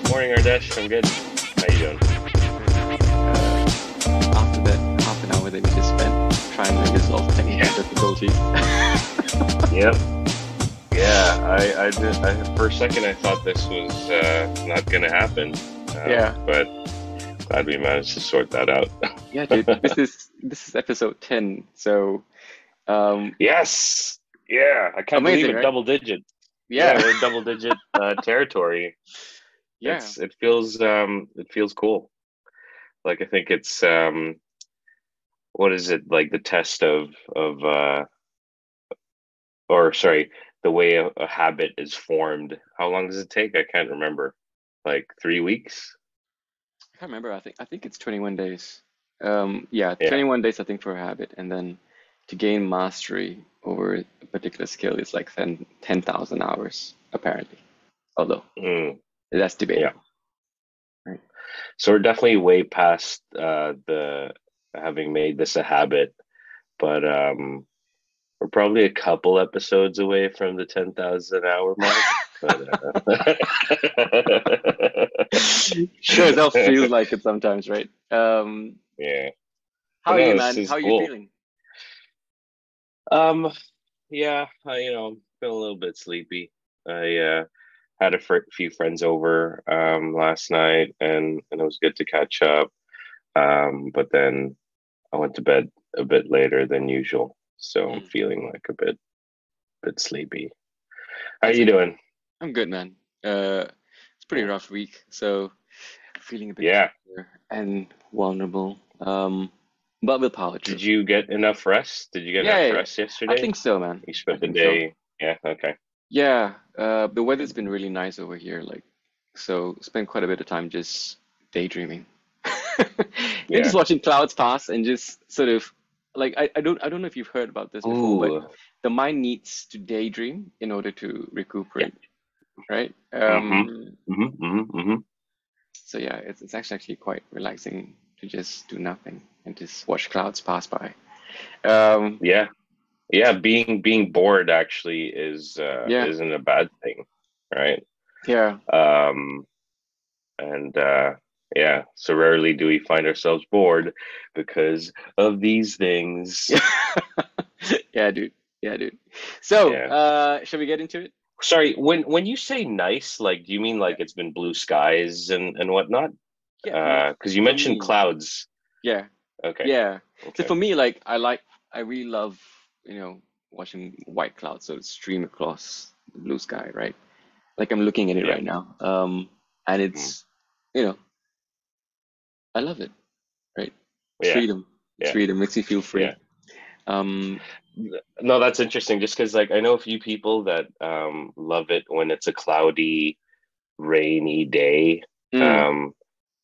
Morning, Ardesh. I'm good. How you doing? After that half an hour that we just spent trying to resolve technical difficulties. Yep. Yeah, I did. For a second, I thought this was not going to happen. But glad we managed to sort that out. Yeah, dude. This is episode 10. So Yes. Yeah. I can't amazing, believe it. right? Double digit. Yeah. We're in double digit territory. Yeah. It feels cool. Like I think it's what is it, like the test of or sorry, the way a habit is formed. How long does it take? I can't remember. Like 3 weeks? I can't remember. I think it's 21 days. Yeah. 21 days I think for a habit, and then to gain mastery over a particular skill is like 10,000 hours apparently. Although Mm, that's yeah. debatable, right? So we're definitely way past the having made this a habit, but we're probably a couple episodes away from the 10,000 hour mark. But Sure as hell feels like it sometimes, right? yeah. How But are no, you, this man? is How are you cool. feeling? Um, yeah, feel a little bit sleepy. I had a few friends over last night, and it was good to catch up. But then I went to bed a bit later than usual, so I'm Mm, feeling like a bit sleepy. How that's you okay. doing? I'm good, man. It's a pretty Yeah. rough week, so feeling a bit Yeah. tired and vulnerable. But we'll power through. Did you get enough rest? Did you get enough Yeah, rest I yesterday? think so, man. You I spent the think so. day. Yeah. Okay. Yeah, the weather's been really nice over here, like, so spent quite a bit of time just daydreaming. Just Yeah. watching clouds pass and just sort of like I don't know if you've heard about this before, but Ooh. the mind needs to daydream in order to Yeah. recuperate, right? Mm-hmm. Mm-hmm. Mm-hmm. Mm-hmm. So yeah, it's actually quite relaxing to just do nothing and just watch clouds pass by. Um, Yeah. Yeah. Being bored actually yeah, isn't a bad thing, right? yeah, Um, and yeah, so rarely do we find ourselves bored because of these things. yeah, yeah, dude, yeah, dude. So, Yeah. shall we get into it? Sorry, when you say nice, like, do you mean like Yeah, it's been blue skies and whatnot? yeah. Because you For mentioned me, clouds. yeah, Okay. yeah. So Okay. for me, I really love, watching white clouds so stream across the blue sky, right? Like I'm looking at it Yeah. right now. And Mm. you know, I love it, right? It's Yeah. freedom. It's Yeah. freedom. Makes you feel Yeah. free. Um, No, that's interesting. Just because, like, I know a few people that love it when it's a cloudy, rainy day. mm, Um,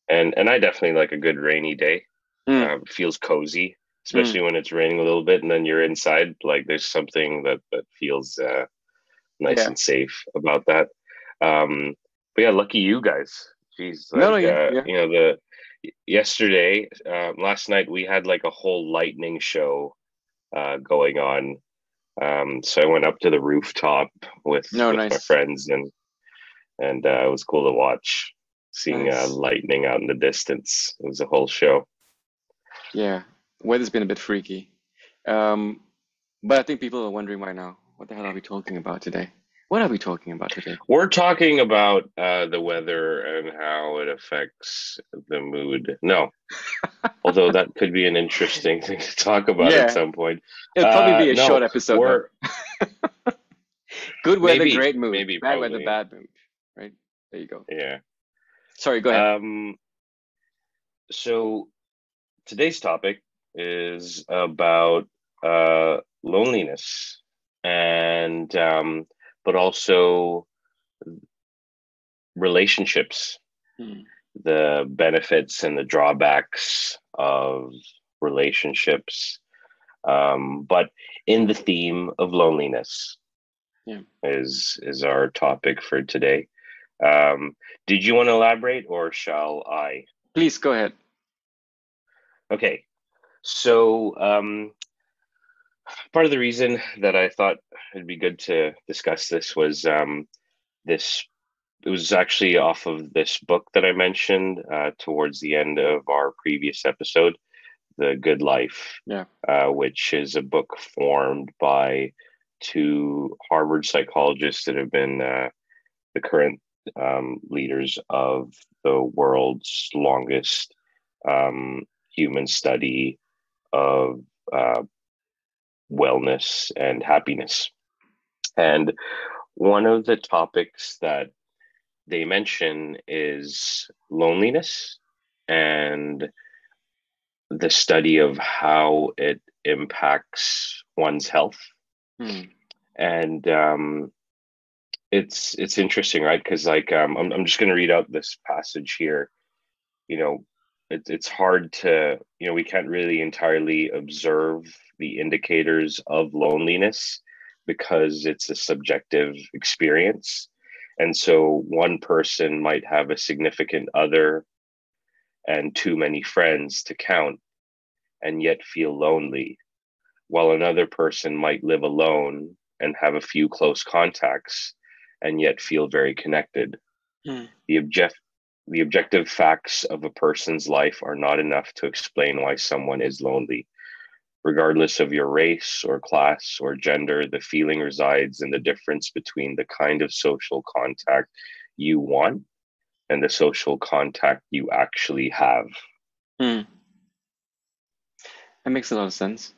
and I definitely like a good rainy day. mm, It feels cozy, mm, especially when it's raining a little bit, and then you're inside. Like, there's something that feels nice yeah. and safe about that. Um, but yeah, lucky you guys. Jeez, No, no, like yeah, yeah. the yesterday, last night we had like a whole lightning show going on. So I went up to the rooftop with No, my nice, friends, and it was cool to watch, seeing nice. lightning out in the distance. It was a whole show. Yeah. Weather's been a bit freaky. Um, but I think people are wondering right now, what the hell are we talking about today? What are we talking about today? We're talking about the weather and how it affects the mood. No, although that could be an interesting thing to talk about at Yeah, some point. it'll probably be a short No, episode though. we're Good weather, great mood. maybe, Bad weather, probably. bad mood. Right? There you go. Yeah. Sorry, go ahead. Um, so today's topic is about loneliness and but also relationships, Hmm. the benefits and the drawbacks of relationships, but in the theme of loneliness Yeah. is our topic for today. Um, did you want to elaborate, or shall I? Please go ahead. Okay, so part of the reason that I thought it'd be good to discuss this was this. it was actually off of this book that I mentioned towards the end of our previous episode, The Good Life, Yeah. which is a book formed by two Harvard psychologists that have been the current leaders of the world's longest human study of uh, wellness and happiness. And one of the topics that they mention is loneliness and the study of how it impacts one's health. Hmm. And it's interesting, right? Because I'm just going to read out this passage here. You know, it's hard to, we can't really entirely observe the indicators of loneliness because it's a subjective experience. And so one person might have a significant other and too many friends to count and yet feel lonely, while another person might live alone and have a few close contacts and yet feel very connected. Hmm. The object the objective facts of a person's life are not enough to explain why someone is lonely. Regardless of your race or class or gender, the feeling resides in the difference between the kind of social contact you want and the social contact you actually have. Hmm. That makes a lot of sense.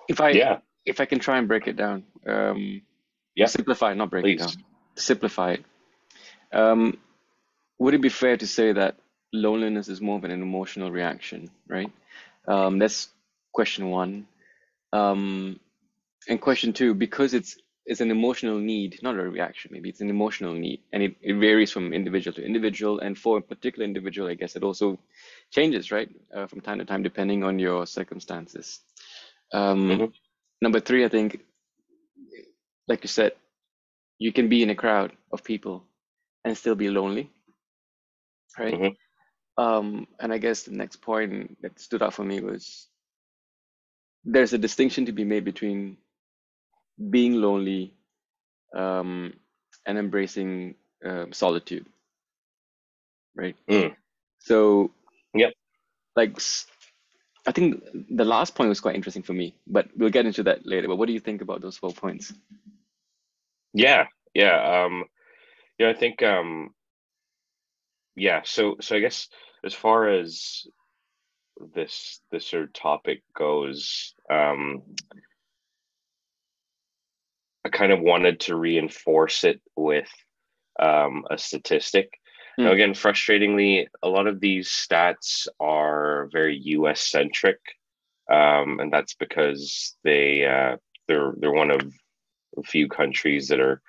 If I Yeah, if I can try and break it down, or yeah, simplify it, not break it please. down, simplify it. Um, would it be fair to say that loneliness is more of an emotional reaction, right? That's question one. Um, and question two, because it's an emotional need, not a reaction, maybe it's an emotional need, and it varies from individual to individual, and for a particular individual, I guess it also changes, right, from time to time, depending on your circumstances. Um, Hmm. number three, I think, like you said, you can be in a crowd of people and still be lonely, right? Hmm. And I guess the next point that stood out for me was there's a distinction to be made between being lonely, um, and embracing solitude, right? Mm. So, Yep. like, I think the last point was quite interesting for me, but we'll get into that later. But what do you think about those 4 points? Yeah. Yeah. I think yeah, so I guess as far as this sort of topic goes, I kind of wanted to reinforce it with a statistic. Now, Hmm. again, frustratingly, a lot of these stats are very US centric, and that's because they're one of a few countries that are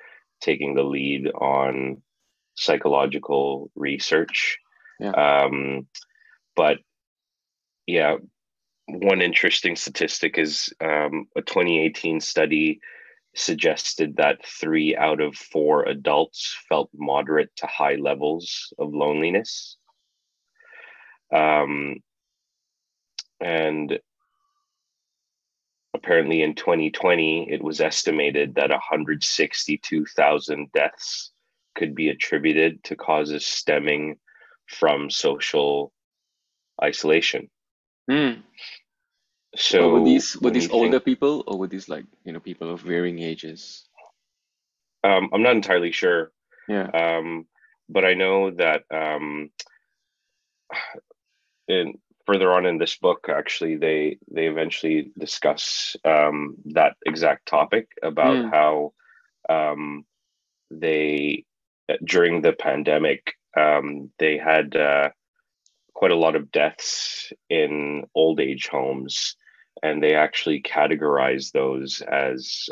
taking the lead on psychological research. Yeah. Um, but yeah, one interesting statistic is a 2018 study suggested that 3 out of 4 adults felt moderate to high levels of loneliness. Um, and apparently in 2020, it was estimated that 162,000 deaths could be attributed to causes stemming from social isolation. Hmm. But were So these were when these you think, older people, or were these, like, people of varying ages? I'm not entirely sure, Yeah. um, but I know that in further on in this book, actually, they eventually discuss that exact topic about Hmm. how um, they during the pandemic they had quite a lot of deaths in old age homes, and they actually categorized those as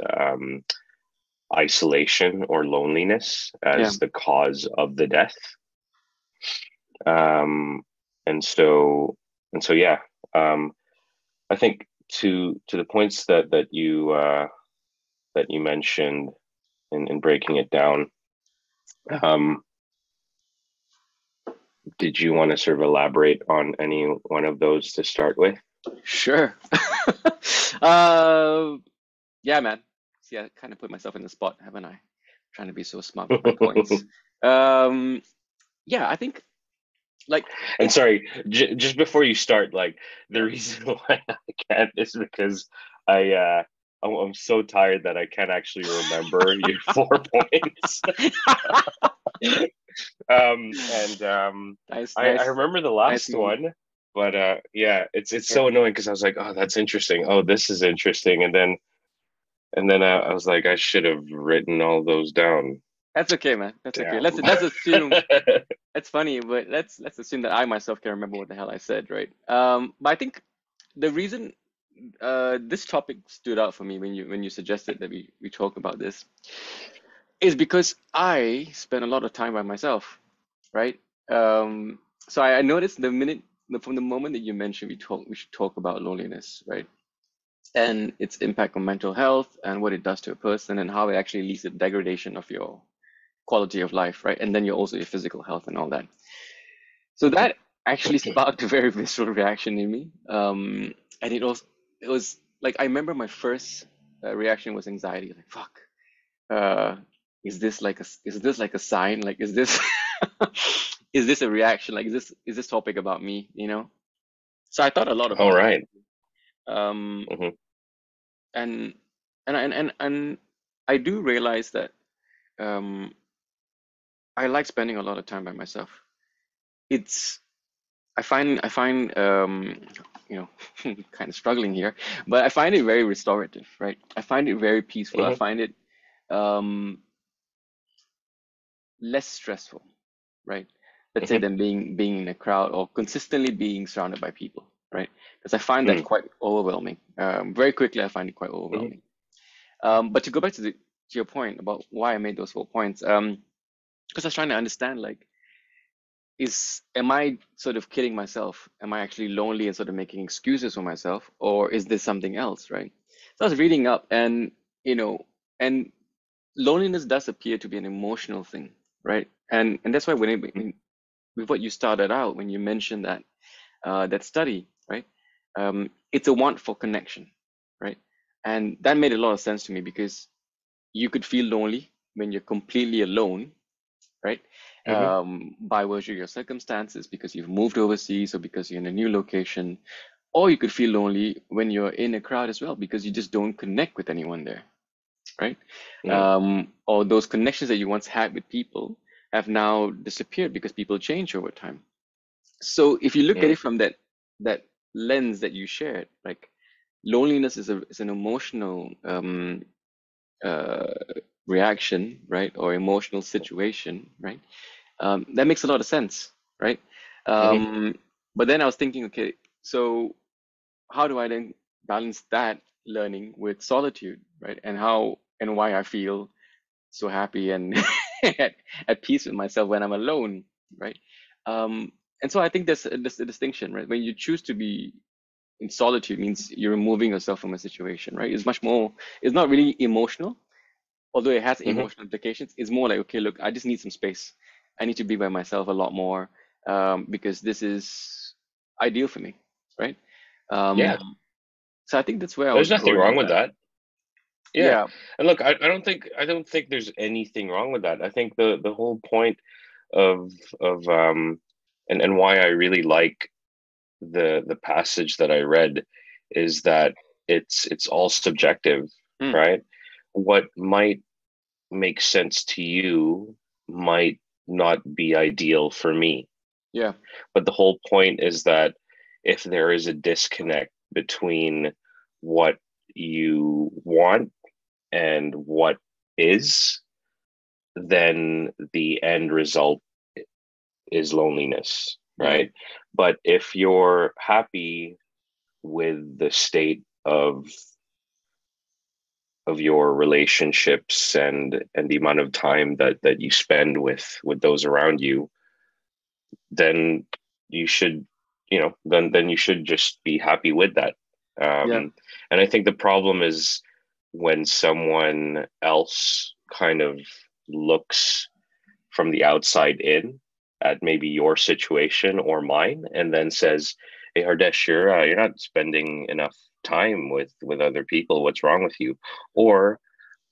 isolation or loneliness Yeah. as the cause of the death. Um, and so yeah, um, I think to the points that you mentioned in breaking it down, um, did you want to sort of elaborate on any one of those to start with? Sure. Uh, yeah, man. See, I kind of put myself in the spot, haven't I? Trying to be so smart with my points. Um, yeah, I think like And it's sorry, just before you start, like the yeah. reason why I can't is because I I'm so tired that I can't actually remember your 4 points. And Nice, I nice, remember the nice last move. one, but yeah, it's Yeah, so annoying because I was like, oh, that's interesting. Oh, this is interesting, and then I was like, I should have written all those down. that's okay, man. That's okay. Damn. Let's assume it's funny, but let's assume that I myself can remember what the hell I said, right? But I think the reason this topic stood out for me when you suggested that we talk about this is because I spend a lot of time by myself, right? So I noticed from the moment that you mentioned we should talk about loneliness, right? And its impact on mental health and what it does to a person and how it actually leads to degradation of your quality of life, right? And then you're also your physical health and all that. So that actually sparked a very visceral reaction in me. And it was like I remember my first reaction was anxiety, like fuck. Uh, is this like a sign? Like is this is this a reaction? Like is this topic about me? You know? So I thought a lot All about it. right. Um, Mm-hmm. and and I do realize that um, I like spending a lot of time by myself. It's I find you know kind of struggling here, but I find it very restorative, right? I find it very peaceful. I Mm-hmm. find it um, less stressful, right? Let's say Mm-hmm. than being in a crowd or consistently being surrounded by people, right? Because I find that Mm-hmm. quite overwhelming. Very quickly, I find it quite Mm-hmm. overwhelming. But to go back to your point about why I made those 4 points, because I was trying to understand like am I sort of kidding myself? Am I actually lonely and sort of making excuses for myself, or is this something else, right? So I was reading up, and you know, and loneliness does appear to be an emotional thing, right? And that's why with what you started out when you mentioned that that study, right? It's a want for connection, right? And that made a lot of sense to me because you could feel lonely when you're completely alone, right? Mm-hmm. By virtue of your circumstances, because you've moved overseas or because you're in a new location, or you could feel lonely when you're in a crowd as well because you just don't connect with anyone there, right? Mm-hmm. Or those connections that you once had with people have now disappeared because people change over time. So if you look at Mm-hmm. it from that lens that you shared, like loneliness is an emotional uh, reaction, right, or emotional situation, right? That makes a lot of sense, right? Mm-hmm. Um, but then I was thinking, okay, so how do I then balance that learning with solitude, right? And how and why I feel so happy and at peace with myself when I'm alone, right? And so I think there's a distinction, right? When you choose to be in solitude means you're removing yourself from a situation, right? It's not really emotional, although it has Mm-hmm. emotional implications. It's more like, okay, look, I just need some space. I need to be by myself a lot more because this is ideal for me, right? Yeah, Um, so I think that's where I there's was nothing going wrong with with that. that. Yeah, Yeah, and look, I don't think there's anything wrong with that. I think the whole point of and why I really like the passage that I read is that it's all subjective, mm, right? What might make sense to you might not be ideal for me. yeah, But the whole point is that if there is a disconnect between what you want and what is, then the end result is loneliness, yeah, right? But if you're happy with the state of your relationships and the amount of time that you spend with those around you, then you should, then you should just be happy with that. yeah, And I think the problem is when someone else kind of looks from the outside in at maybe your situation or mine, and then says, "Hey, Hardesh, you're not spending enough time with other people. What's wrong with you?" Or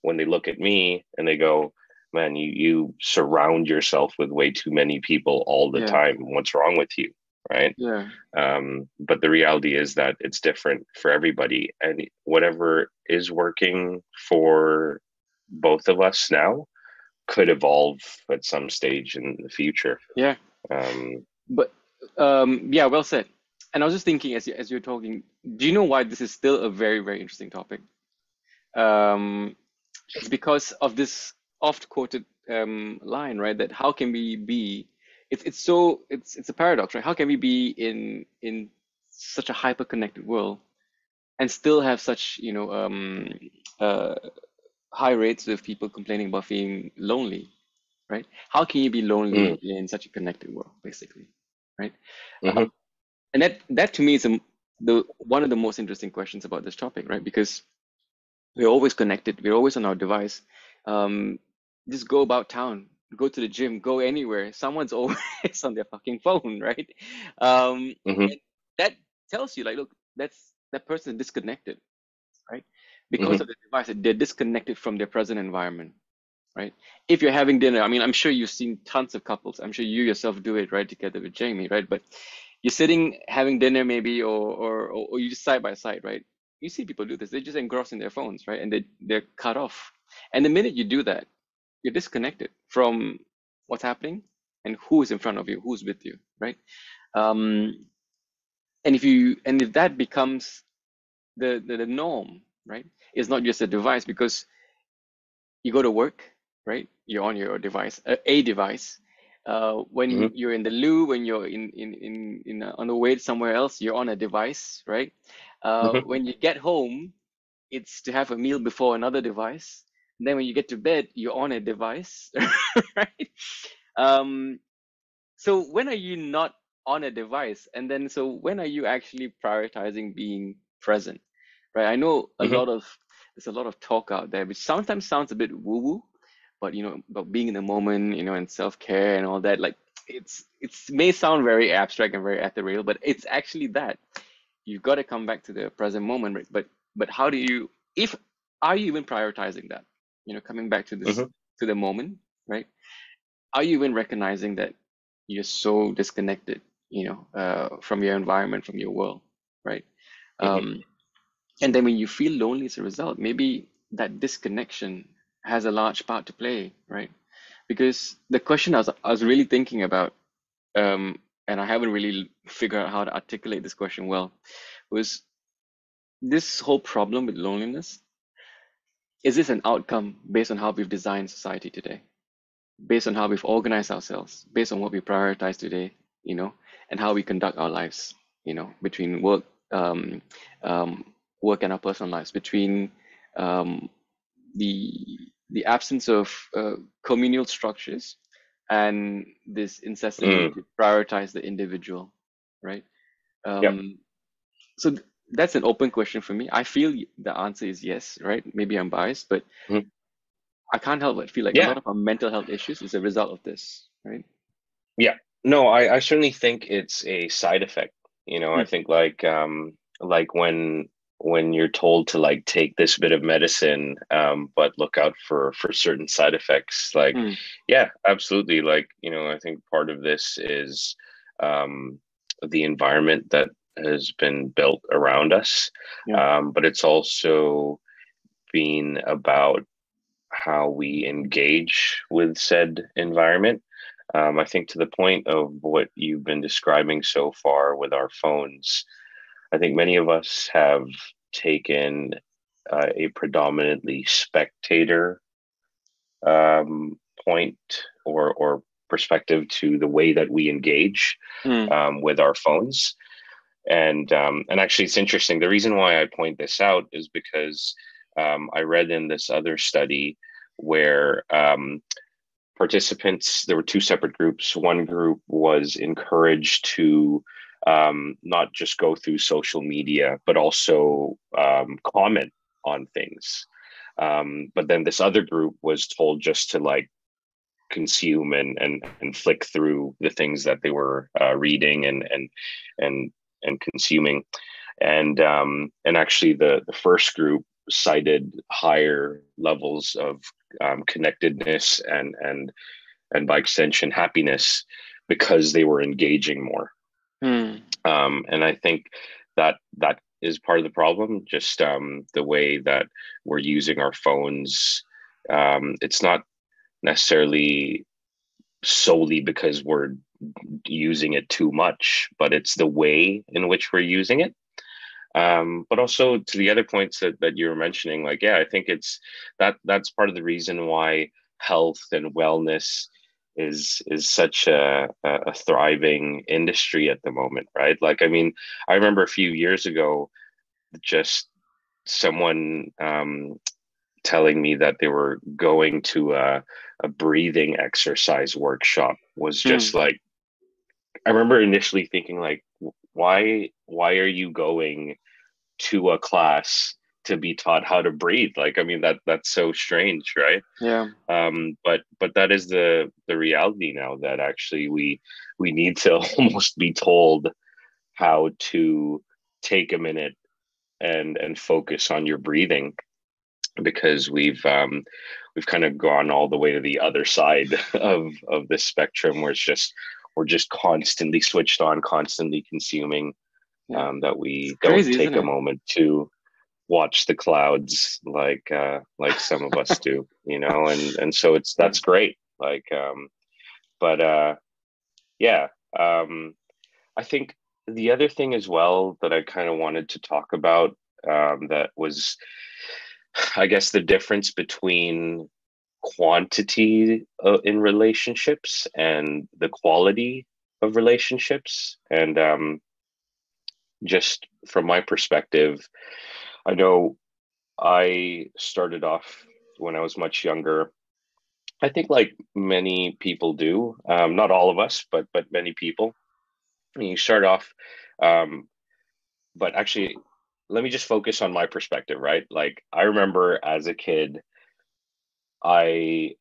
when they look at me and they go, man, you surround yourself with way too many people all the Yeah. time. What's wrong with you? Right. Yeah. But the reality is that it's different for everybody. And whatever is working for both of us now could evolve at some stage in the future. Yeah. Um, But yeah, well said. And I was just thinking as you're talking, do you know why this is still a very, very interesting topic? Um, it's because of this oft quoted line, right? That how can we be? It's a paradox, right? How can we be in such a hyper connected world and still have such uh, high rates of people complaining about being lonely, right? How can you be lonely mm, in such a connected world, basically, right? mhm, And that to me is the one of the most interesting questions about this topic, right? Because we're always connected, we're always on our device. Um, just go about town, go to the gym, go anywhere. Someone's always on their fucking phone, right? mhm, And that tells you, like, look, that person is disconnected, right? Because mhm, of the device, they're disconnected from their present environment, right? If you're having dinner, I mean, I'm sure you've seen tons of couples. I'm sure you yourself do it, right, together with Jamie, right? But you're sitting having dinner maybe, or you just side by side, right? You see people do this. They're just engrossed in their phones, right? And they're cut off. And the minute you do that, you're disconnected from what's happening and who is in front of you, who's with you, right? Um, and if that becomes the norm, right? It's not just a device because you go to work, right? You're on your device, a device. When mhm, you're in the loo, when you're on the way somewhere else, you're on a device, right? mhm, When you get home, it's to have a meal before another device. And then when you get to bed, you're on a device, right? Um, so when are you not on a device? And then so when are you actually prioritizing being present? Right? I know mhm. there's a lot of talk out there, which sometimes sounds a bit woo-woo, but about being in the moment, and self-care and all that, like it's may sound very abstract and very ethereal, but it's actually that. You've got to come back to the present moment, right? But how do you if are you even prioritizing that? Coming back to this Mhm, to the moment, right? Are you even recognizing that you're so disconnected, from your environment, from your world, right? mhm, Um, and then when you feel lonely as a result, maybe that disconnection has a large part to play, right? Because the question I was really thinking about, and I haven't really figured out how to articulate this question well, was this whole problem with loneliness, is this an outcome based on how we've designed society today? Based on how we've organized ourselves, based on what we prioritize today, and how we conduct our lives, between um, work and our personal lives, between um, the absence of communal structures and this incessant need mm. to prioritize the individual, right? Yep. Um, so that's an open question for me. I feel the answer is yes, right? Maybe I'm biased, but Mhm. I can't help but feel like a Yeah. lot of our mental health issues is a result of this, right? Yeah. No, I certainly think it's a side effect. I Mm, think like when you're told to like take this bit of medicine, but look out for certain side effects. Like, mm, yeah, absolutely. Like, I think part of this is um the environment that has been built around us. yeah. But it's also been about how we engage with said environment. I think to the point of what you've been describing so far with our phones, I think many of us have taken a predominantly spectator point or perspective to the way that we engage Mm, with our phones. And actually, it's interesting. The reason why I point this out is because I read in this other study where participants, there were two separate groups. One group was encouraged to not just go through social media, but also comment on things. But then this other group was told just to like consume and flick through the things that they were reading and and consuming. And actually, the first group cited higher levels of connectedness and by extension happiness, because they were engaging more. Mm. And I think that is part of the problem. Just the way that we're using our phones. It's not necessarily solely because we're using it too much, but it's the way in which we're using it. But also to the other points that you were mentioning, like, yeah, I think that's part of the reason why health and wellness is such a thriving industry at the moment, right? Like, I mean, I remember a few years ago, just someone telling me that they were going to a breathing exercise workshop was just Mm. like, I remember initially thinking like, why are you going to a class to be taught how to breathe? Like, I mean, that's so strange, right? Yeah. But that is the reality now, that actually we need to almost be told how to take a minute and focus on your breathing, because we've kind of gone all the way to the other side of this spectrum, where it's just we're just constantly switched on, constantly consuming, Yeah. that It's we don't crazy, isn't take a it? moment to watch the clouds like some of us do, and so Yeah. that's great. But yeah, I think the other thing as well that I kind of wanted to talk about, that was, I guess, the difference between quantity in relationships and the quality of relationships. And just from my perspective, I know I started off when I was much younger. I think like many people do, not all of us, but many people. And you start off, um, but actually, let me just focus on my perspective, right? Like, I remember as a kid, I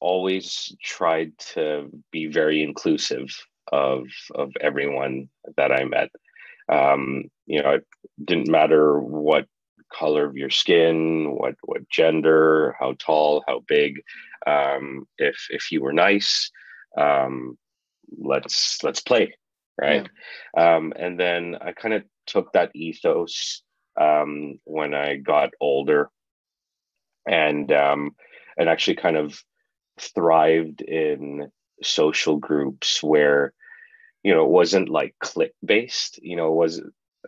always tried to be very inclusive of everyone that I met. It didn't matter what color of your skin, what gender, how tall, how big. If you were nice, um, let's play, Yeah. right? And then I kind of took that ethos when I got older, and actually kind of thrived in social groups where it wasn't like clique based. It was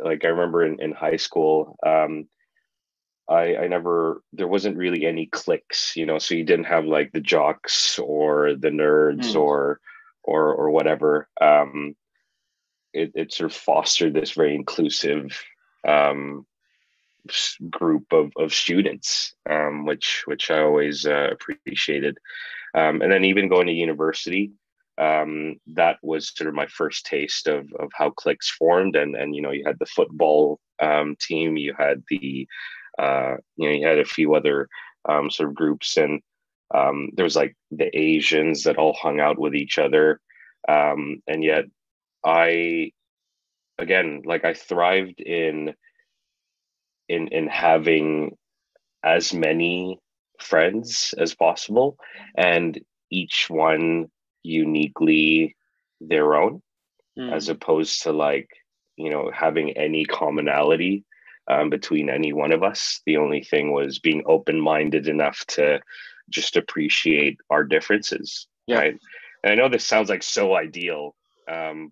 like, I remember in high school, I never there wasn't really any cliques, so you didn't have like the jocks or the nerds Mm. or whatever. It sort of fostered this very inclusive um, group of students, which I always appreciated. And then even going to university, that was sort of my first taste of how cliques formed. And you had the football team, you had you had a few other sort of groups, and there was like the Asians that all hung out with each other. And yet I, again, like, I thrived in having as many friends as possible, and each one uniquely their own, as Mm. opposed to like, having any commonality between any one of us. The only thing was being open-minded enough to just appreciate our differences, Yeah. right? And I know this sounds like so ideal,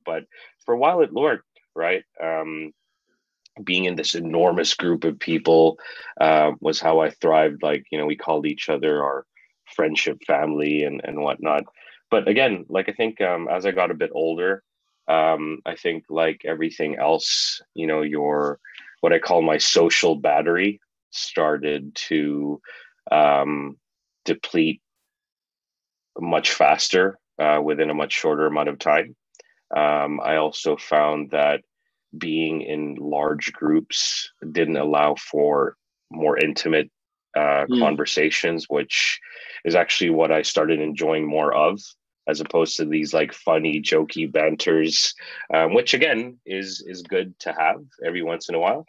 but for a while it worked, right? Being in this enormous group of people was how I thrived. Like, we called each other our friendship family and whatnot. But again, like, I think as I got a bit older, I think like everything else, your what I call my social battery started to um, deplete much faster within a much shorter amount of time. I also found that being in large groups didn't allow for more intimate Mm. conversations, which is actually what I started enjoying more of, as opposed to these like funny, jokey banters, which again is good to have every once in a while.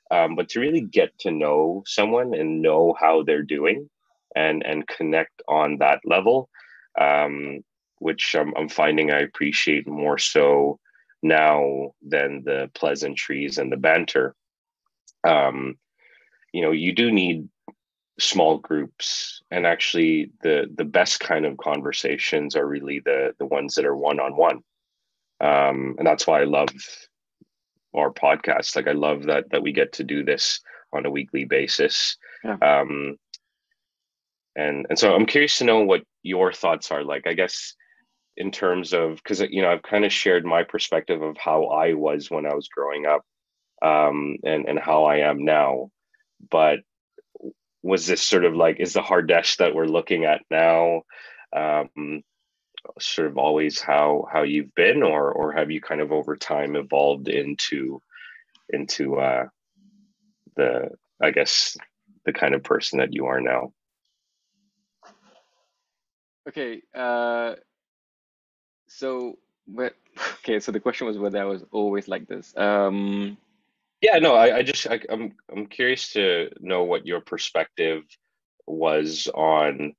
But to really get to know someone and know how they're doing, and connect on that level, um, which I'm finding I appreciate more so now than the pleasantries and the banter. Um, you do need small groups, and actually the best kind of conversations are really the ones that are one on one. And that's why I love our podcast. Like I love that we get to do this on a weekly basis. Yeah. Um, and so I'm curious to know what your thoughts are. Like, I guess in terms of, because I've kind of shared my perspective of how I was when I was growing up, and how I am now. But was this sort of like, is the Hardesh that we're looking at now, um, sort of always how you've been, or have you kind of over time evolved into the, I guess, the kind of person that you are now? Okay. So, but okay. So the question was whether I was always like this. Yeah, no, I'm curious to know what your perspective was on,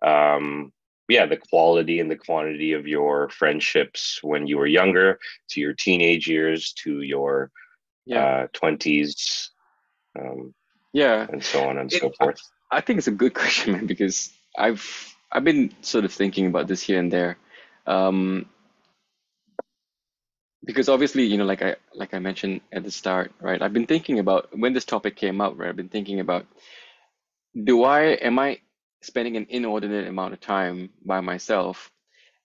um yeah, the quality and the quantity of your friendships when you were younger, to your teenage years, to your yeah. 20s, um Yeah. and so on and It. so forth. I think it's a good question, man, because I've been sort of thinking about this here and there. Um, because obviously, like I mentioned at the start, right? I've been thinking about when this topic came out, right? I've been thinking about, am I spending an inordinate amount of time by myself,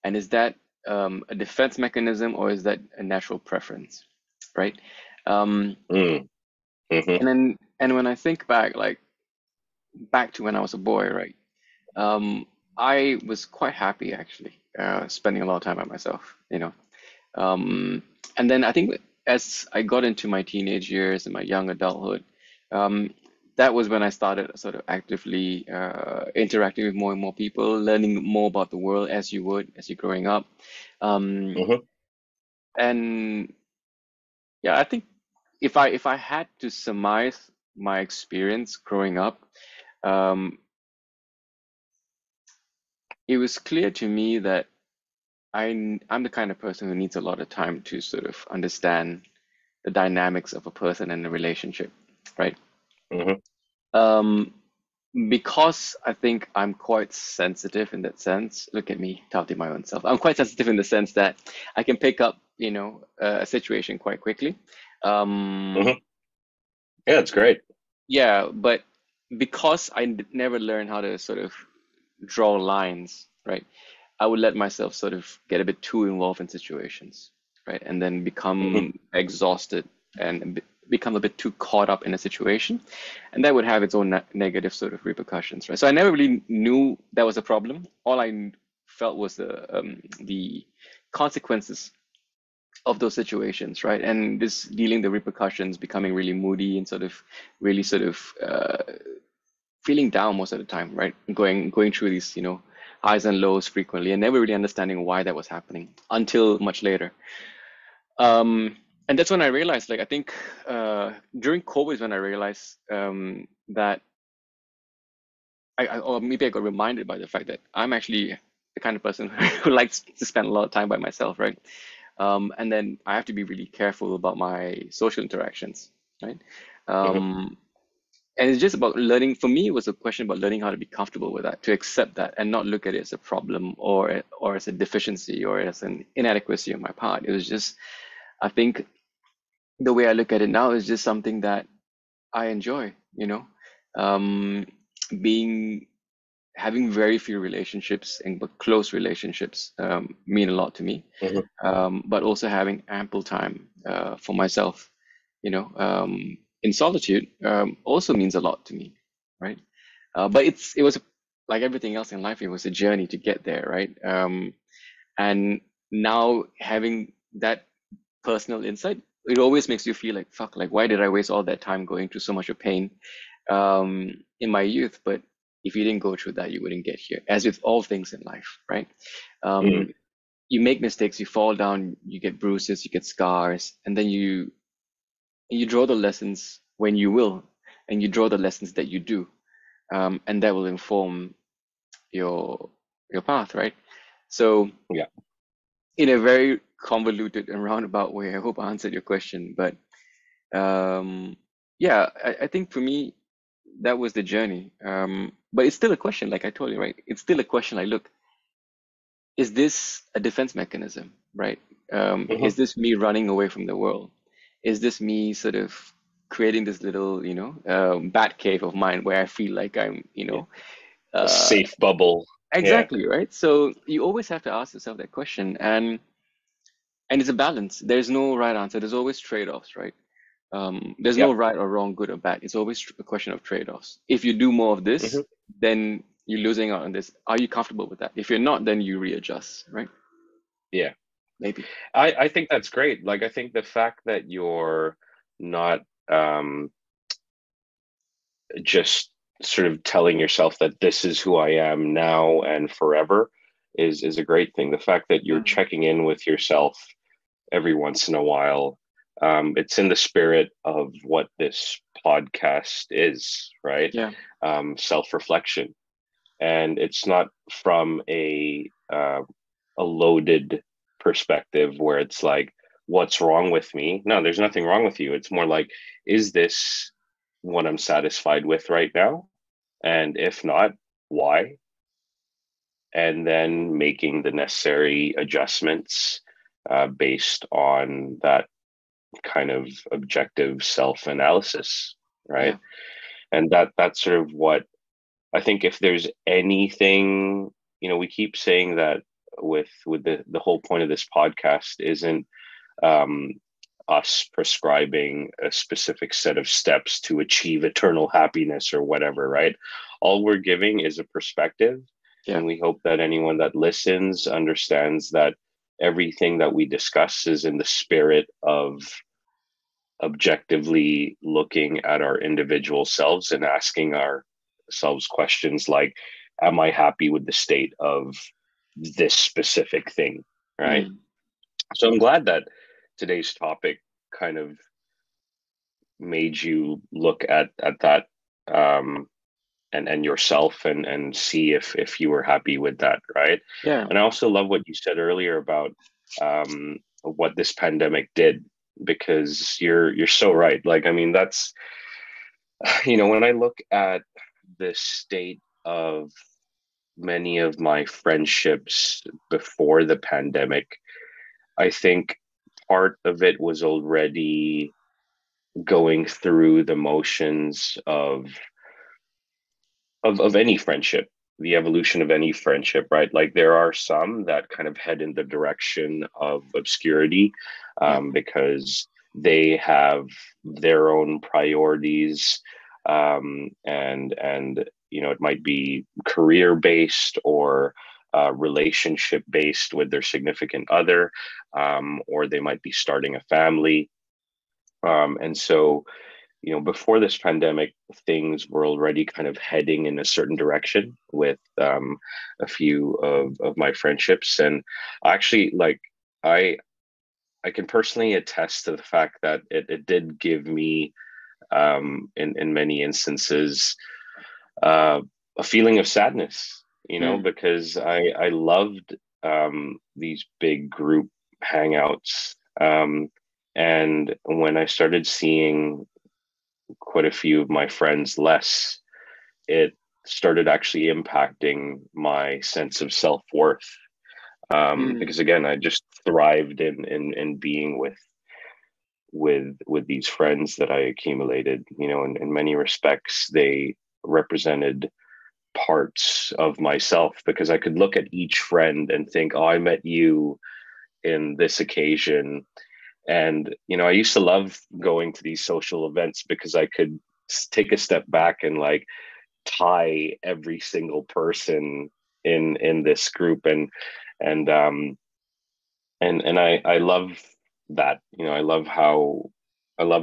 and is that a defense mechanism, or is that a natural preference, right? Um, Mm, mm-hmm, and when I think back, like back to when I was a boy, right? Um, I was quite happy actually, spending a lot of time by myself, Um, and then I think as I got into my teenage years and my young adulthood, um, that was when I started sort of actively interacting with more and more people, learning more about the world as you would as you're growing up. Um, mm-hmm. and yeah, I think if I had to surmise my experience growing up, um, it was clear to me that I'm the kind of person who needs a lot of time to sort of understand the dynamics of a person and a relationship, right? Mm-hmm. Um, because I think I'm quite sensitive in that sense. Look at me touting my own self. I'm quite sensitive in the sense that I can pick up, a situation quite quickly. Um, Mm-hmm. Yeah, it's great. yeah, but because never learned how to sort of draw lines, right? I would let myself sort of get a bit too involved in situations, right? And then Mm-hmm. become exhausted and become a bit too caught up in a situation. And that would have its own negative sort of repercussions, right? So I never really knew that was a problem. All I felt was the consequences of those situations, right? And this dealing the repercussions, becoming really moody and sort of really sort of feeling down most of the time, right? Going through these, highs and lows frequently, and never really understanding why that was happening until much later. And that's when I realized, like, I think during COVID is when I realized that or maybe I got reminded by the fact that I'm actually the kind of person who likes to spend a lot of time by myself, right? And then I have to be really careful about my social interactions, right? Mm-hmm. Um, and it's just about learning. For me, it was a question about learning how to be comfortable with that, to accept that, and not look at it as a problem or as a deficiency or as an inadequacy on my part. It was just, I think, the way I look at it now is just something that I enjoy. Um, being having very few relationships and but close relationships mean a lot to me. Mm-hmm. But also having ample time for myself, in solitude, also means a lot to me, right? But it was like everything else in life. It was a journey to get there, right? And now having that personal insight, it always makes you feel like, fuck, like why did I waste all that time going through so much of pain in my youth? But if you didn't go through that, you wouldn't get here. As with all things in life, right? Mm-hmm. You make mistakes, you fall down, you get bruises, you get scars, and then you draw the lessons when you will, and you draw the lessons that you do, and that will inform your path, right? So Yeah. in a very convoluted and roundabout way, I hope I answered your question. But yeah, I think for me, that was the journey. But it's still a question, like I told you, right? It's still a question like, look, is this a defense mechanism, right? Hmm. Is this me running away from the world? Is this me sort of creating this little, bat cave of mine where I feel like I'm, Yeah. A uh, safe bubble. Yeah. exactly, right? So you always have to ask yourself that question, and it's a balance. There's no right answer. There's always trade-offs, right? There's no Yep. right or wrong, good or bad. It's always a question of trade-offs. If you do more of this, Hmm. then you're losing out on this. Are you comfortable with that? If you're not, then you readjust, right? Yeah. Maybe. I think that's great. Like, I think the fact that you're not um, just sort of telling yourself that this is who I am now and forever is a great thing. The fact that you're Mm. checking in with yourself every once in a while, it's in the spirit of what this podcast is, right? Yeah. Self-reflection, and it's not from a loaded perspective where it's like, what's wrong with me? No, there's nothing wrong with you. It's more like, is this what I'm satisfied with right now? And if not, why? And then making the necessary adjustments based on that kind of objective self-analysis, right? Yeah. And that's sort of what I think. If there's anything, we keep saying that with the whole point of this podcast isn't um, us prescribing a specific set of steps to achieve eternal happiness or whatever, right? All we're giving is a perspective. Yeah. And we hope that anyone that listens understands that everything that we discuss is in the spirit of objectively looking at our individual selves and asking ourselves questions like, am I happy with the state of this specific thing? Right. Mm. So I'm glad that today's topic kind of made you look at that, um, and yourself, and see if you were happy with that, right? Yeah. And I also love what you said earlier about what this pandemic did, because you're so right. Like, I mean, that's when I look at the state of many of my friendships before the pandemic, I think part of it was already going through the motions of any friendship, the evolution of any friendship, right? Like, there are some that kind of head in the direction of obscurity, Yeah. because they have their own priorities, and it might be career based or relationship based with their significant other, or they might be starting a family, and so before this pandemic, things were already kind of heading in a certain direction with a few of my friendships. And actually, like, I I can personally attest to the fact that it did give me, in many instances, uh, a feeling of sadness, Mm. because I loved these big group hangouts. And when I started seeing quite a few of my friends less, it started actually impacting my sense of self-worth. Mm. Because again, I just thrived in being with these friends that I accumulated. In many respects, they represented parts of myself, because I could look at each friend and think, oh, I met you in this occasion. And I used to love going to these social events because I could take a step back and, like, tie every single person in this group, and I love that. I loved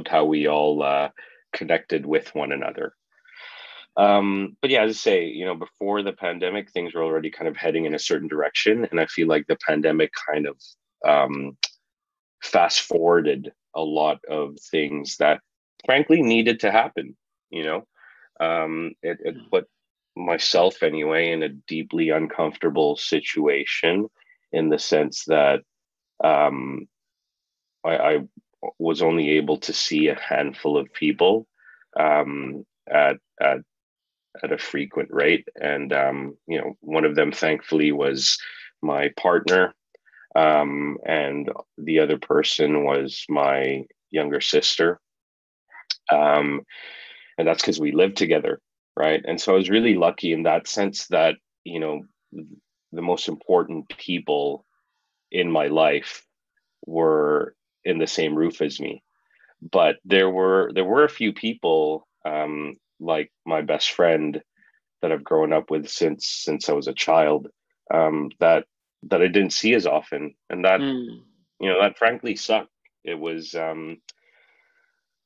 how we all connected with one another. But yeah, as I say, before the pandemic, things were already kind of heading in a certain direction, and I feel like the pandemic kind of fast forwarded a lot of things that frankly needed to happen. It put myself anyway in a deeply uncomfortable situation, in the sense that um, I was only able to see a handful of people at a frequent rate, and one of them thankfully was my partner, and the other person was my younger sister, um, and that's because we lived together, right? And so I was really lucky in that sense that you know the most important people in my life were in the same roof as me. But there were a few people, like my best friend that I've grown up with since I was a child, that I didn't see as often, and Mm. that frankly sucked. It was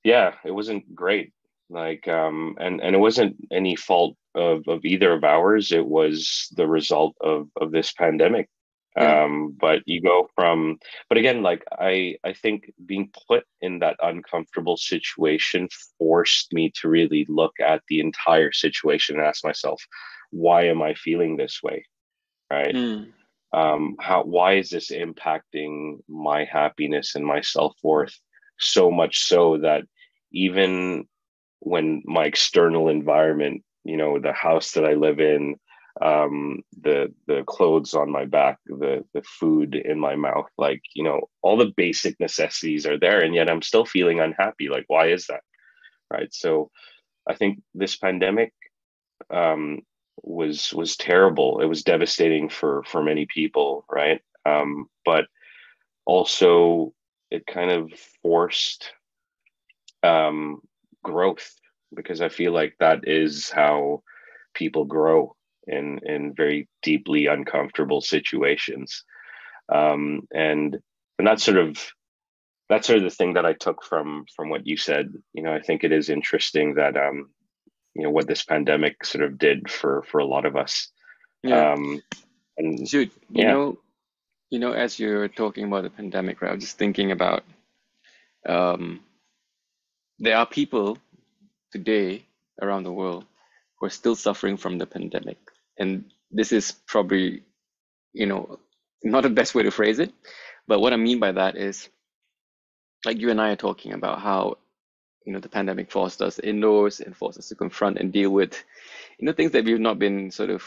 yeah, it wasn't great. Like and it wasn't any fault of either of ours. It was the result of this pandemic. Yeah. But you go from, but again, like I think being put in that uncomfortable situation forced me to really look at the entire situation and ask myself, why am I feeling this way? Right? Mm. Why is this impacting my happiness and my self-worth so much so that even when my external environment, the house that I live in, the clothes on my back, the food in my mouth, like, all the basic necessities are there, and yet I'm still feeling unhappy. Like, why is that? Right. So I think this pandemic um, was terrible. It was devastating for many people, right? But also it kind of forced um, growth, because I feel like that is how people grow in very deeply uncomfortable situations. And that's sort of the thing that I took from what you said. I think it is interesting that what this pandemic sort of did for a lot of us. Yeah. Um, and So, yeah. as you're talking about the pandemic, right, I was just thinking about um, there are people today around the world who are still suffering from the pandemic. And this is probably, you know, not the best way to phrase it. But what I mean by that is, like you and I are talking about how, the pandemic forced us indoors and forced us to confront and deal with, things that we've not been sort of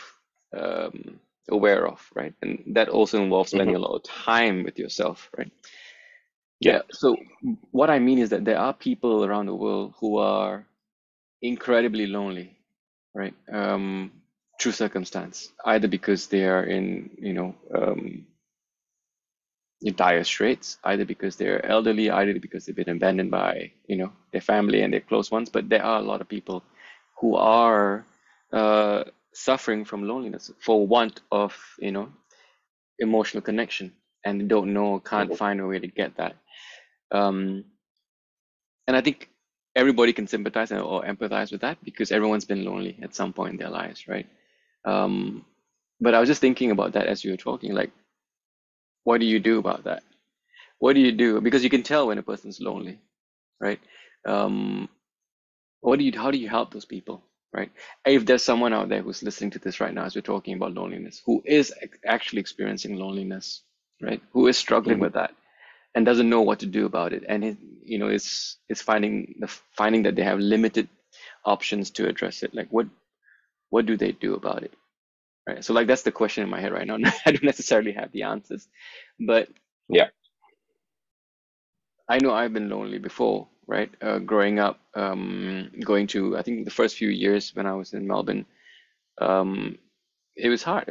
aware of, right? And that also involves spending Hmm. a lot of time with yourself, right? Yeah. So what I mean is that there are people around the world who are incredibly lonely, right? Through circumstance, either because they are in dire straits, either because they're elderly, either because they've been abandoned by, their family and their close ones. But there are a lot of people who are uh, suffering from loneliness for want of, emotional connection, and they don't know, can't Hmm. find a way to get that. Um, and I think everybody can sympathize or empathize with that because everyone's been lonely at some point in their lives, right? Um, but I was just thinking about that as you were talking, like, what do you do about that? What do you do? Because you can tell when a person's lonely, right? Um, how do you help those people, right? If there's someone out there who's listening to this right now as we're talking about loneliness, who is actually experiencing loneliness, right? Who is struggling Hmm. with that and doesn't know what to do about it, and is finding that they have limited options to address it. Like, what do they do about it, right? So, like, that's the question in my head right now. I don't necessarily have the answers, but Yeah. I know I've been lonely before, right? Growing up, going to, I think the first few years when I was in Melbourne, um, it was hard.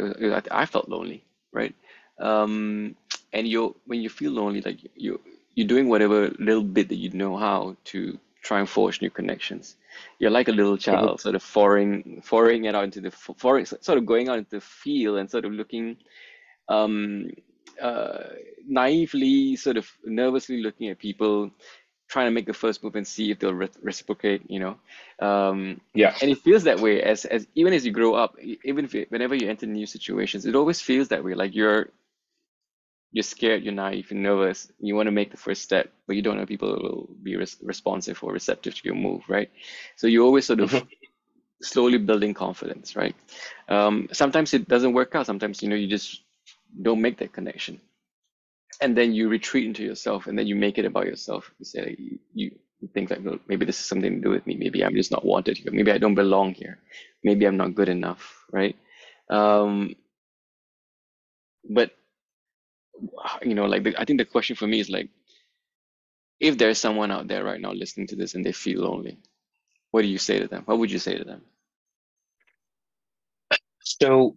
I felt lonely, right? Um, and when you feel lonely, like you're doing whatever little bit that you know how to try and forge new connections. You're like a little Hmm. child, sort of foraying it out into the foraying, sort of going out into the field and sort of looking um, uh, naively, sort of nervously looking at people, trying to make the first move and see if they'll reciprocate, Yeah. and it feels that way as even as you grow up, even if whenever you enter new situations, it always feels that way. Like you're scared, you're naive, you're nervous, you want to make the first step, but you don't know people will be responsive or receptive to your move, right? So you always sort of Hmm. slowly building confidence, right? Sometimes it doesn't work out. Sometimes, you just don't make that connection. And then you retreat into yourself, and then you make it about yourself. You say, like, you think like, well, maybe this is something to do with me. Maybe I'm just not wanted here. Maybe I don't belong here. Maybe I'm not good enough, right? Um, but I think the question for me is like, if there's someone out there right now listening to this and they feel lonely, what do you say to them? What would you say to them? So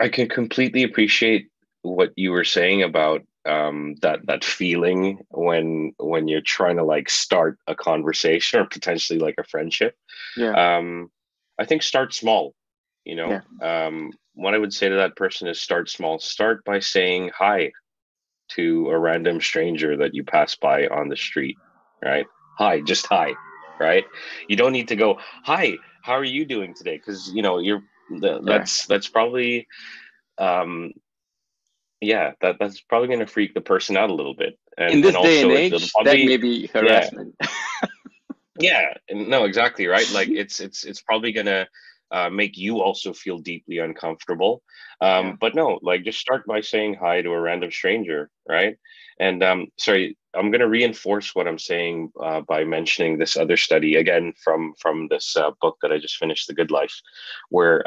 I can completely appreciate what you were saying about that feeling when you're trying to like start a conversation or potentially like a friendship. Yeah, Um, I think start small. yeah, What I would say to that person is start small. Start by saying hi to a random stranger that you pass by on the street, right? Hi, just hi, right? You don't need to go, hi, how are you doing today? Because yeah. that's probably um yeah, that's probably going to freak the person out a little bit, In and this day and also it'll age, that may probably be yeah, harassment. yeah, no, exactly right. Like it's probably gonna make you also feel deeply uncomfortable. Yeah. But no, like just start by saying hi to a random stranger, right? And sorry, I'm gonna reinforce what I'm saying by mentioning this other study again from this book that I just finished, The Good Life, where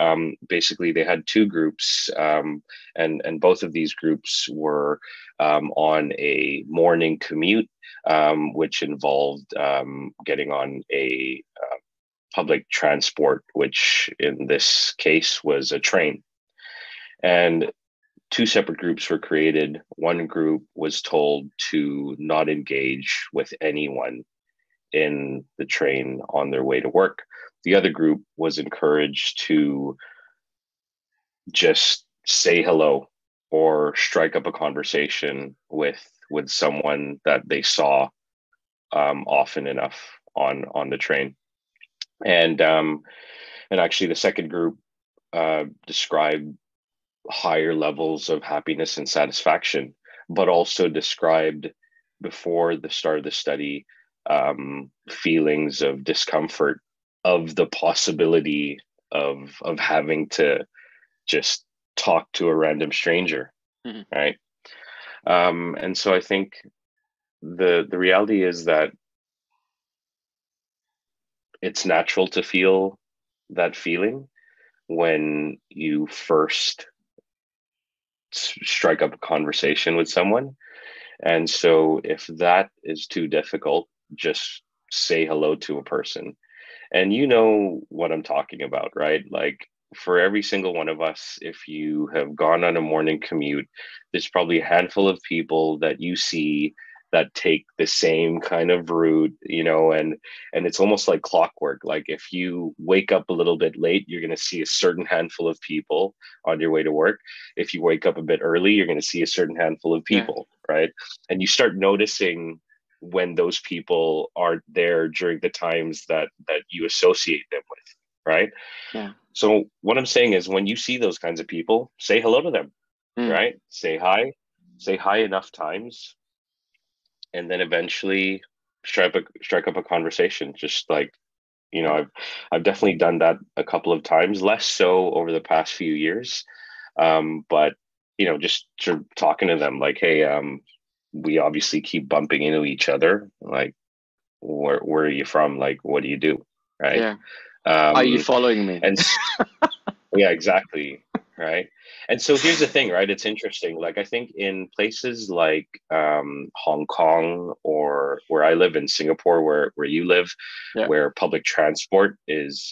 basically they had two groups, and both of these groups were on a morning commute, which involved getting on a public transport, which in this case was a train. And two separate groups were created. One group was told to not engage with anyone in the train on their way to work. The other group was encouraged to just say hello or strike up a conversation with someone that they saw often enough on the train. And and actually, the second group described higher levels of happiness and satisfaction, but also described before the start of the study feelings of discomfort of the possibility of having to just talk to a random stranger, Mhm. right? And so I think the reality is that it's natural to feel that feeling when you first strike up a conversation with someone. And so if that is too difficult, just say hello to a person. And you know what I'm talking about, right? Like for every single one of us, if you have gone on a morning commute, there's probably a handful of people that you see that take the same kind of route, and it's almost like clockwork. Like if you wake up a little bit late, you're going to see a certain handful of people on your way to work. If you wake up a bit early, you're going to see a certain handful of Yeah, people, right? And you start noticing when those people are there during the times that you associate them with, right? yeah. So what I'm saying is when you see those kinds of people, say hello to them, Mm. right? Say hi enough times, and then eventually strike up a conversation. Just like, Yeah. I've definitely done that a couple of times, less so over the past few years. But just sort of talking to them like, hey, we obviously keep bumping into each other. Like, where are you from? Like, what do you do? Right. Yeah. Are you Um, following me? and yeah, exactly. Right. And so here's the thing, right? It's interesting. Like, I think in places like Hong Kong, or where I live in Singapore, where you live, Yeah. where public transport is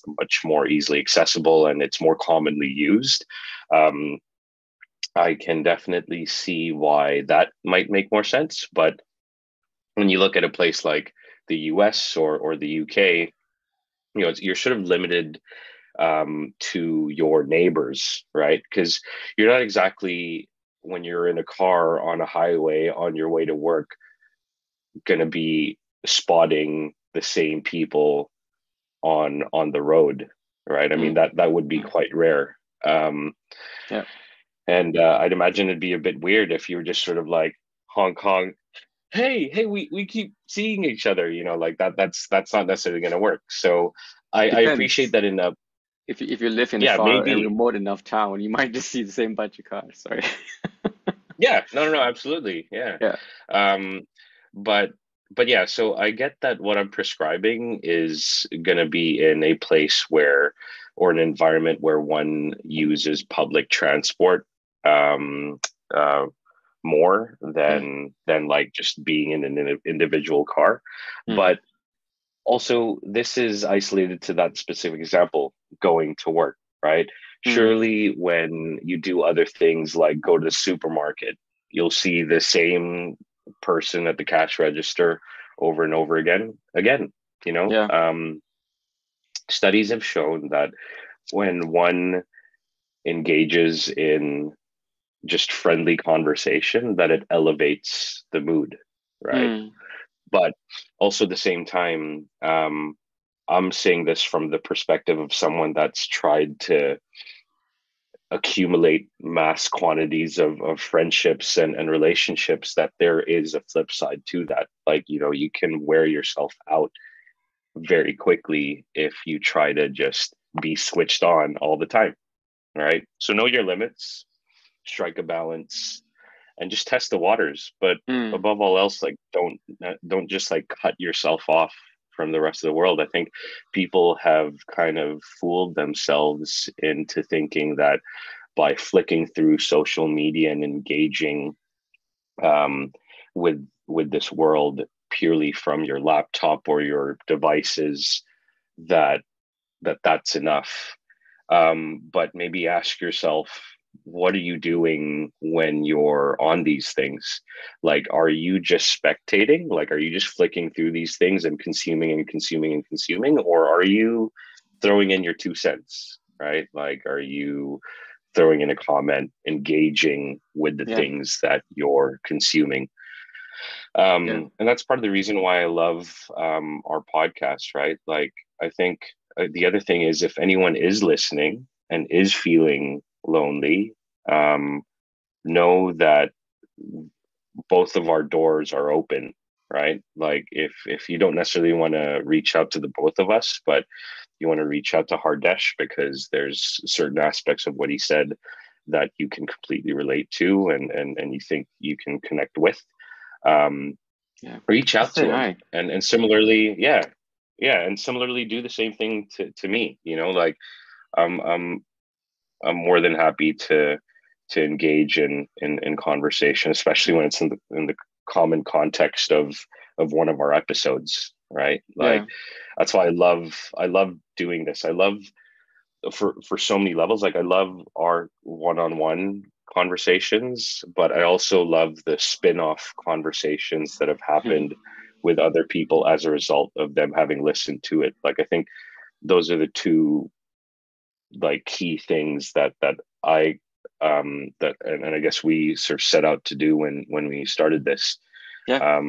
much more easily accessible and it's more commonly used, um, I can definitely see why that might make more sense. But when you look at a place like the US or the UK, you're sort of limited to your neighbors, right? Because you're not exactly, when you're in a car on a highway on your way to work, going to be spotting the same people on the road, right? I mean, Mm. that would be Mm. quite rare. Um, Yeah. and I'd imagine it'd be a bit weird if you were just sort of like Hong Kong. hey, we keep seeing each other, like that's not necessarily going to work. So I appreciate Depends. that in a, If you live in a yeah, far and maybe, remote enough town, you might just see the same bunch of cars. Sorry. yeah, no, absolutely, yeah. Yeah. um but yeah, so I get that what I'm prescribing is going to be in a place where, or an environment where one uses public transport um uh more Mm, than like just being in an individual car. mm, But also, this is isolated to that specific example, going to work, right? mm, Surely when you do other things like go to the supermarket, you'll see the same person at the cash register over and over again. yeah. Studies have shown that when one engages in just friendly conversation, that it elevates the mood, right? Mm, But also at the same time, I'm saying this from the perspective of someone that's tried to accumulate mass quantities of friendships and relationships, that there is a flip side to that. Like, you can wear yourself out very quickly if you try to just be switched on all the time, right? So know your limits, strike a balance, and just test the waters. But mm, above all else, like don't just like cut yourself off from the rest of the world. I think people have kind of fooled themselves into thinking that by flicking through social media and engaging um, with this world purely from your laptop or your devices, that that's enough. But maybe ask yourself, what are you doing when you're on these things? Like, are you just spectating? Like, are you just flicking through these things and consuming and consuming and consuming? Or are you throwing in your 2 cents, right? Like, are you throwing in a comment, engaging with the yeah. things that you're consuming? Yeah. And that's part of the reason why I love our podcast, right? Like, I think the other thing is, if anyone is listening and is feeling lonely, um, know that both of our doors are open, right? Like, if you don't necessarily want to reach out to the both of us, but you want to reach out to Hardesh because there's certain aspects of what he said that you can completely relate to, and you think you can connect with, um, Yeah. reach Just out say to him. hi. And similarly, yeah, and similarly do the same thing to me. Like, I'm I'm I'm more than happy to engage in conversation, especially when it's in the common context of one of our episodes, right? Yeah. Like, that's why I love doing this. I love, for so many levels, like I love our one-on-one conversations, but I also love the spin-off conversations that have Hmm. happened with other people as a result of them having listened to it. Like, I think those are the two, like, key things that I that and I guess we sort of set out to do when we started this, Yeah.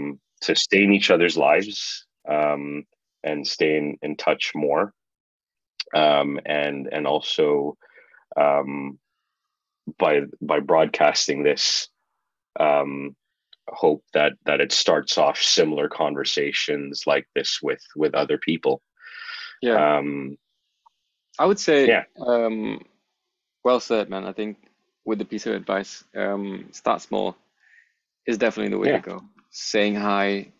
to stay in each other's lives, and stay in touch more, and also, um, by broadcasting this, um, hope that it starts off similar conversations like this with other people. Yeah. um I would say, yeah, well said, man. I think with the piece of advice, start small is definitely the way to yeah, go. Saying hi,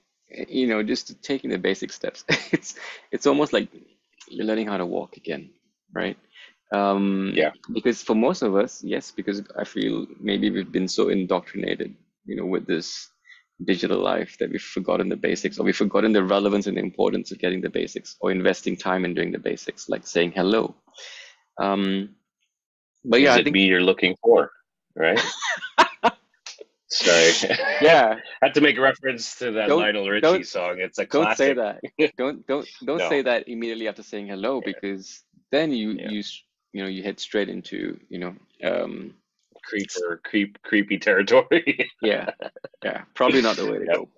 just taking the basic steps. It's almost like you're learning how to walk again, right? yeah, Because for most of us, yes, because I feel maybe we've been so indoctrinated, with this digital life that we've forgotten the basics, or we've forgotten the relevance and the importance of getting the basics, or investing time in doing the basics, like saying hello. Um, but yeah, is I it think, me you're looking for, right? Sorry. yeah, Had to make a reference to that don't Lionel Richie don't song. It's a don't say classic. that. Don't say No. that immediately after saying hello, because then you Yeah. you s- you know you head straight into, um, Creepy territory. yeah, yeah, probably not the way to Yep. go.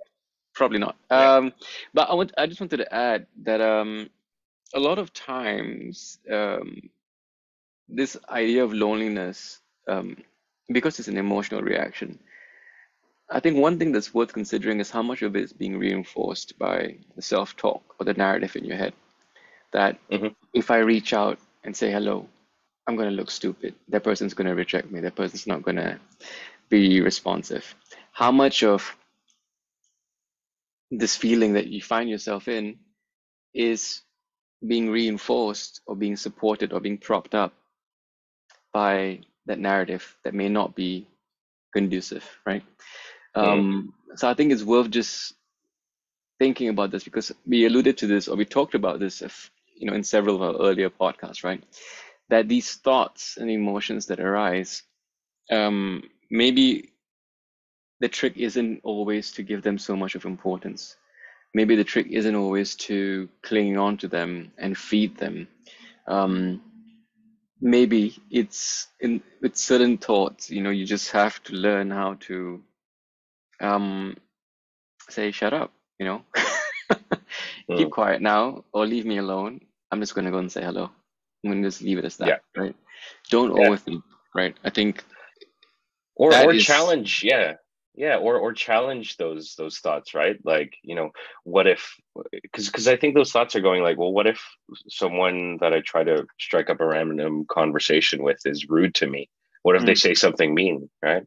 Probably not. Yeah. But I just wanted to add that, a lot of times, this idea of loneliness, um, because it's an emotional reaction, I think one thing that's worth considering is how much of it is being reinforced by the self-talk or the narrative in your head. That Hmm. if I reach out and say hello, I'm going to look stupid. That person's going to reject me. That person's not going to be responsive. How much of this feeling that you find yourself in is being reinforced or being supported or being propped up by that narrative that may not be conducive, right? Hmm. So I think it's worth just thinking about this because we alluded to this or we talked about this, in several of our earlier podcasts, right? That these thoughts and emotions that arise, maybe the trick isn't always to give them so much of importance. Maybe the trick isn't always to cling on to them and feed them. Um, Maybe it's in with certain thoughts, you just have to learn how to um, say, shut up, you know, keep Hmm. quiet now or leave me alone. I'm just going to go and say hello. I'm going to just leave it as Yeah. that, right? Don't Yeah. overthink, right? I think Or that or is, challenge, yeah. Yeah, or challenge those thoughts, right? Like, what if, because I think those thoughts are going like, well, what if someone that I try to strike up a random conversation with is rude to me? What if they mm, say something mean, right?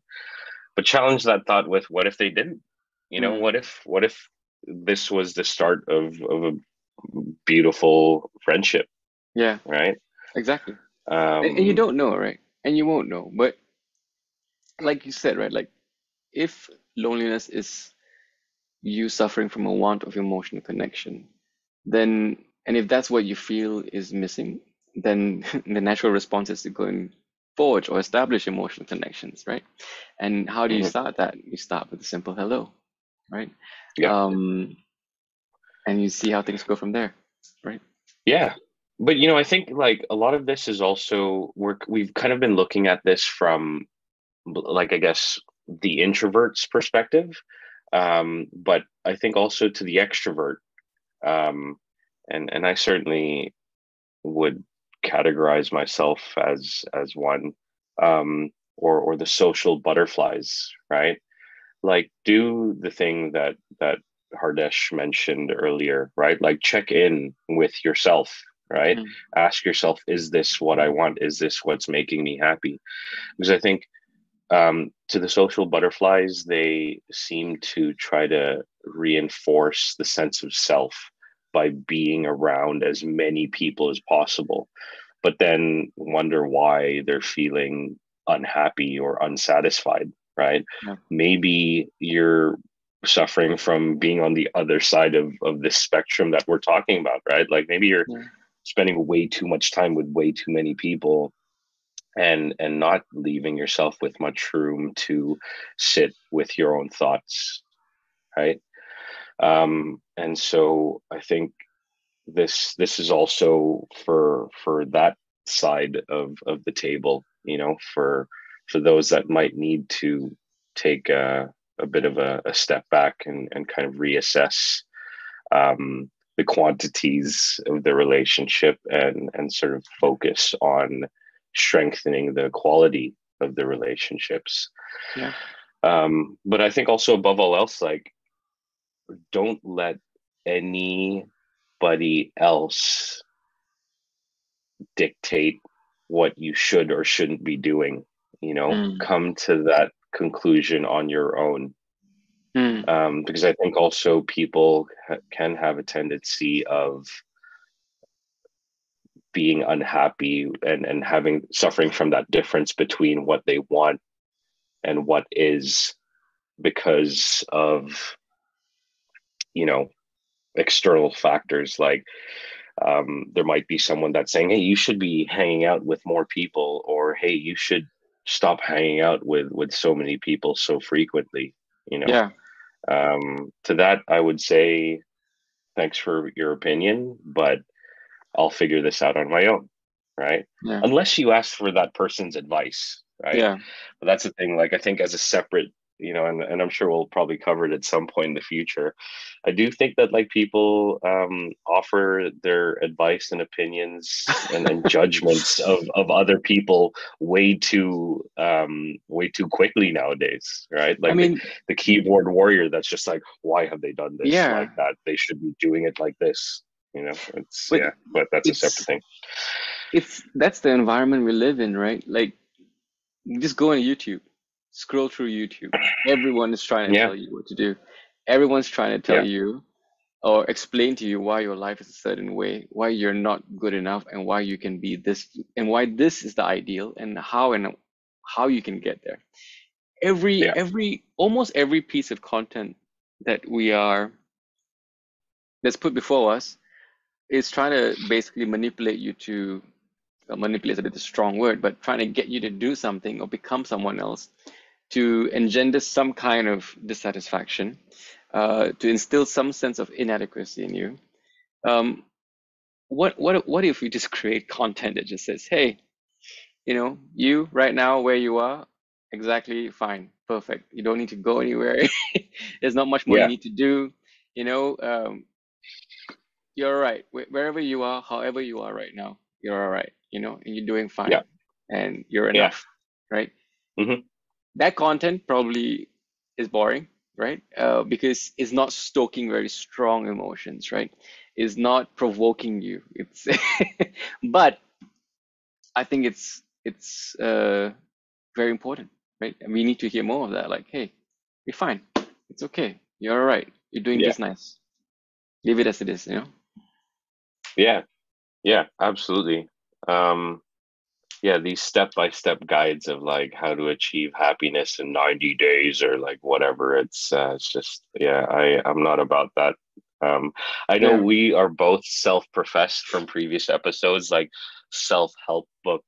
But challenge that thought with what if they didn't? mm, What if this was the start of a beautiful friendship, yeah, right? exactly. And you Um, don't know, right? And you won't know. But like you said, right? Like if loneliness is you suffering from a want of emotional connection, then, and if that's what you feel is missing, then the natural response is to go and forge or establish emotional connections, right? And how do you mhm, start that? You start with a simple hello, right? yeah. Um, and you see how things go from there, right? Yeah. But I think like a lot of this is also we've kind of been looking at this from like I guess the introvert's perspective. But I think also to the extrovert. Um, and I certainly would categorize myself as one, or the social butterflies, right? Like do the thing that Hardesh mentioned earlier, right? Like check in with yourself, right? Mm, Ask yourself, is this what I want? Is this what's making me happy? Because I think to the social butterflies, they seem to try to reinforce the sense of self by being around as many people as possible, but then wonder why they're feeling unhappy or unsatisfied, right? yeah, Maybe you're suffering from being on the other side of this spectrum that we're talking about, right? Like maybe you're yeah, spending way too much time with way too many people and not leaving yourself with much room to sit with your own thoughts, right? And so I think this is also for that side of the table, for those that might need to take a bit of a step back and kind of reassess the quantities of the relationship and sort of focus on strengthening the quality of the relationships. yeah, But I think also above all else, like don't let anybody else dictate what you should or shouldn't be doing. mm, Come to that conclusion on your own. mm, Because I think also people can have a tendency of being unhappy and having suffering from that difference between what they want and what is because of you know external factors like there might be someone that's saying, hey, you should be hanging out with more people, or hey, you should stop hanging out with so many people so frequently. you know yeah, to that I would say thanks for your opinion, but I'll figure this out on my own, right? yeah, Unless you ask for that person's advice, right? yeah, But that's the thing. Like, I think as a separate and I'm sure we'll probably cover it at some point in the future. I do think that like people offer their advice and opinions and judgments of other people way too quickly nowadays, right? I Like mean, the keyboard warrior that's just like, why have they done this yeah, like that? They should be doing it like this. It's but but that's a separate it's thing. that's the environment we live in, right? Like, just go on YouTube, scroll through YouTube. Everyone is trying to Yeah, tell you what to do. Everyone's trying to tell yeah, you or explain to you why your life is a certain way, why you're not good enough, and why you can be this, and why this is the ideal, and how you can get there. yeah, Almost every piece of content that that's put before us is trying to basically manipulate you to manipulate is a bit a strong word, but trying to get you to do something or become someone else, to engender some kind of dissatisfaction, to instill some sense of inadequacy in you. What if we just create content that just says, hey, you right now where you are, exactly fine, perfect. You don't need to go anywhere. There's not much more you yeah, need to do. You're all right. Wherever you are, however you are right now, you're all right, and you're doing yeah, fine and you're yeah. enough, right? Hmm. That content probably is boring, right? Because it's not stoking very strong emotions, right? It's not provoking you. It's, but I think it's very important, right? And we need to hear more of that. Like, hey, you're fine. It's okay. You're all right. You're doing Yeah, just nice. Leave it as it is, yeah, yeah, absolutely. Um, yeah, these step-by-step guides of like how to achieve happiness in 90 days or like whatever. It's just, yeah, I'm not about that. Um, I know Yeah. we are both self-professed from previous episodes, like self-help book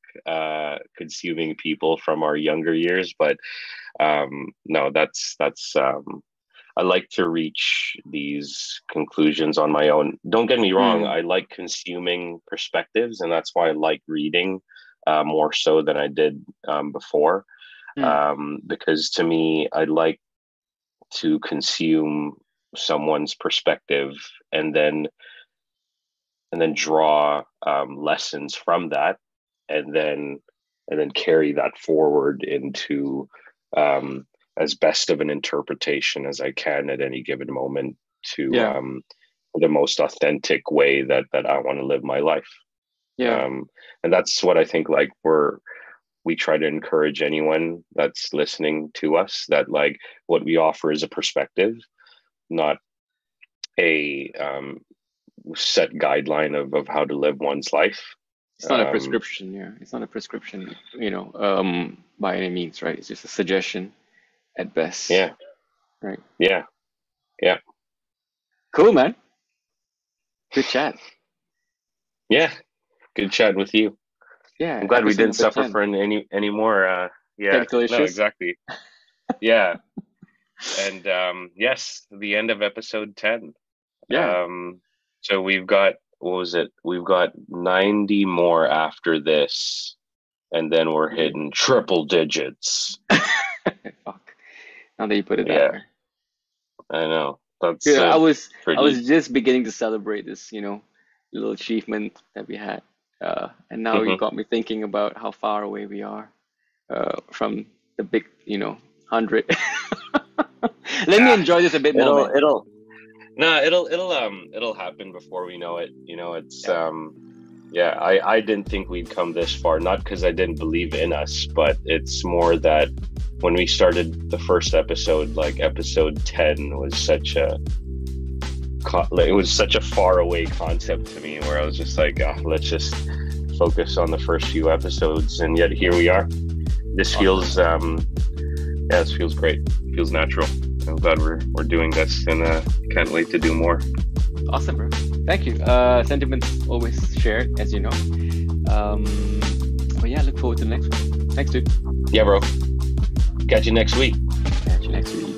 consuming people from our younger years, but no, that's I like to reach these conclusions on my own. Don't get me wrong, Mm, I like consuming perspectives, and that's why I like reading more so than I did before. mm, Because to me, I like to consume someone's perspective and then draw lessons from that, and then carry that forward into um, as best of an interpretation as I can at any given moment to yeah. the most authentic way that I want to live my life. Yeah. And that's what I think like we try to encourage anyone that's listening to us, that like what we offer is a perspective, not a set guideline of how to live one's life. It's not a Um, prescription, yeah. It's not a prescription, by any means, right? It's just a suggestion at best, yeah, right? yeah, yeah, Cool, man. Good chat. yeah. Good chatting with you. Yeah, I'm glad we episode didn't number suffer 10. for any more. Yeah, Technical no, issues. exactly. Yeah, and yes, the end of episode 10. Yeah. So we've got, what was it? We've got 90 more after this, and then we're Yeah. hitting triple digits. Fuck. Now that you put it that Yeah, way. I know. That's Yeah, I pretty. was just beginning to celebrate this, little achievement that we had. And now you Mhm. got me thinking about how far away we are from the big, 100. Let me Yeah, enjoy this a bit more, it'll man. it'll no, it'll happen before we know it. It's Yeah. yeah, I didn't think we'd come this far, not because I didn't believe in us, but it's more that when we started the first episode, like episode 10 was such a far away concept to me, where I was just like, oh, let's just focus on the first few episodes, and yet here we are. This feels yeah, this feels great. It feels natural. I'm glad we're doing this, and can't wait to do more. Awesome, bro. Thank you. Sentiments always shared, as you know. But yeah, look forward to the next one. Thanks, dude. Yeah, bro. Catch you next week. Catch you next week.